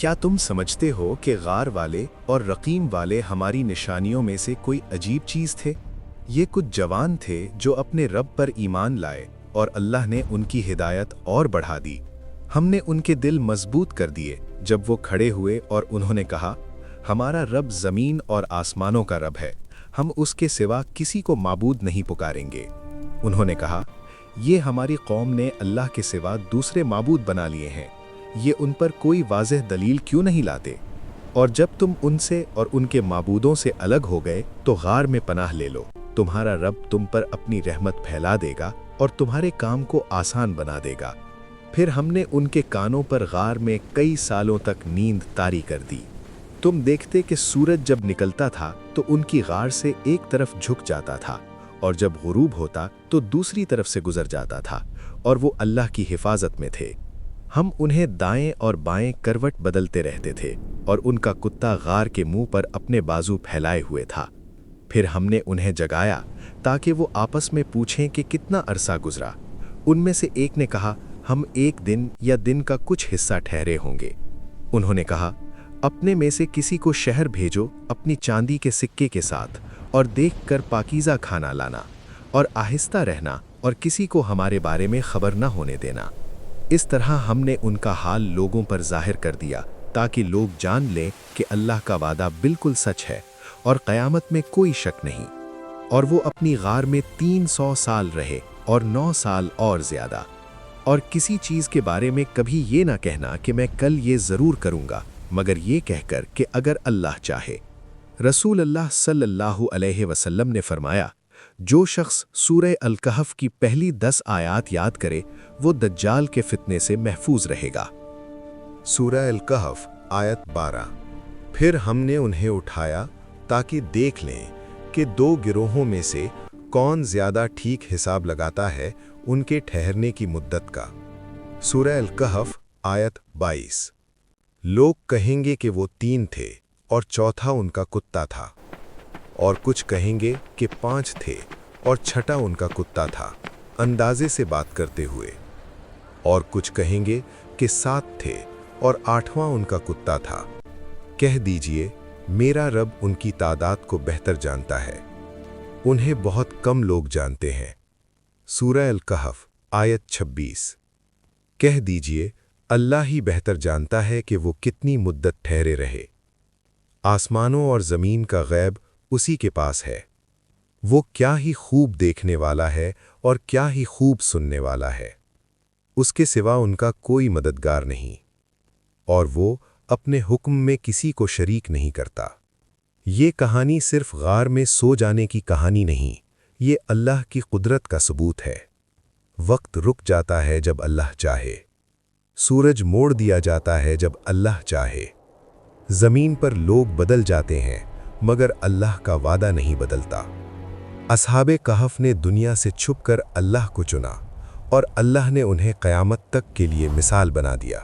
क्या तुम समझते हो कि गार वाले और रकीम वाले हमारी निशानियों में से कोई अजीब चीज़ थे? ये कुछ जवान थे जो अपने रब पर ईमान लाए और अल्लाह ने उनकी हिदायत और बढ़ा दी। हमने उनके दिल मजबूत कर दिए जब वो खड़े हुए और उन्होंने कहा, हमारा रब ज़मीन और आसमानों का रब है, हम उसके सिवा किसी को माबूद नहीं पुकारेंगे। उन्होंने कहा, ये हमारी कौम ने अल्लाह के सिवा दूसरे माबूद बना लिए हैं, ये उन पर कोई वाज़ेह दलील क्यों नहीं लाते? और जब तुम उनसे और उनके माबूदों से अलग हो गए तो गार में पनाह ले लो, तुम्हारा रब तुम पर अपनी रहमत फैला देगा और तुम्हारे काम को आसान बना देगा। फिर हमने उनके कानों पर गार में कई सालों तक नींद तारी कर दी। तुम देखते कि सूरज जब निकलता था तो उनकी गार से एक तरफ झुक जाता था और जब गुरूब होता तो दूसरी तरफ से गुजर जाता था और वो अल्लाह की हिफाजत में थे। हम उन्हें दाएं और बाएं करवट बदलते रहते थे और उनका कुत्ता गार के मुंह पर अपने बाजू फैलाए हुए था। फिर हमने उन्हें जगाया ताकि वो आपस में पूछें कि कितना अरसा गुजरा। उनमें से एक ने कहा, हम एक दिन या दिन का कुछ हिस्सा ठहरे होंगे। उन्होंने कहा, अपने में से किसी को शहर भेजो अपनी चांदी के सिक्के के साथ और देखकर पाकीज़ा खाना लाना और आहिस्ता रहना और किसी को हमारे बारे में खबर न होने देना। इस तरह हमने उनका हाल लोगों पर जाहिर कर दिया ताकि लोग जान लें कि अल्लाह का वादा बिल्कुल सच है और क़यामत में कोई शक नहीं। और वो अपनी गार में 300 साल रहे और 9 साल और ज़्यादा। और किसी चीज़ के बारे में कभी ये ना कहना कि मैं कल ये ज़रूर करूँगा, मगर ये कहकर कि अगर अल्लाह चाहे। रसूल अल्लाह सल्लल्लाहु अलैहि वसल्लम ने फरमाया, जो शख्स सूरह अल-कहफ की पहली 10 आयात याद करे वो दज्जाल के फितने से महफूज रहेगा। सूरह अल-कहफ आयत 12। फिर हमने उन्हें उठाया ताकि देख लें कि दो गिरोहों में से कौन ज़्यादा ठीक हिसाब लगाता है उनके ठहरने की मुद्दत का। सूरह अल-कहफ आयत 22। लोग कहेंगे कि वो 3 थे और चौथा उनका कुत्ता था, और कुछ कहेंगे कि 5 थे और छठा उनका कुत्ता था, अंदाजे से बात करते हुए। और कुछ कहेंगे कि 7 थे और 8वां उनका कुत्ता था। कह दीजिए, मेरा रब उनकी तादाद को बेहतर जानता है, उन्हें बहुत कम लोग जानते हैं। सूरह अल-कहफ आयत 26। कह दीजिए, अल्लाह ही बेहतर जानता है कि वो कितनी मुद्दत ठहरे रहे। आसमानों और ज़मीन का गैब उसी के पास है। वो क्या ही खूब देखने वाला है और क्या ही खूब सुनने वाला है। उसके सिवा उनका कोई मददगार नहीं, और वो अपने हुक्म में किसी को शरीक नहीं करता। ये कहानी सिर्फ गार में सो जाने की कहानी नहीं, ये अल्लाह की कुदरत का सबूत है। वक्त रुक जाता है जब अल्लाह चाहे, सूरज मोड़ दिया जाता है जब अल्लाह चाहे। ज़मीन पर लोग बदल जाते हैं मगर अल्लाह का वादा नहीं बदलता। असहाबे कहफ ने दुनिया से छुपकर अल्लाह को चुना और अल्लाह ने उन्हें क़यामत तक के लिए मिसाल बना दिया।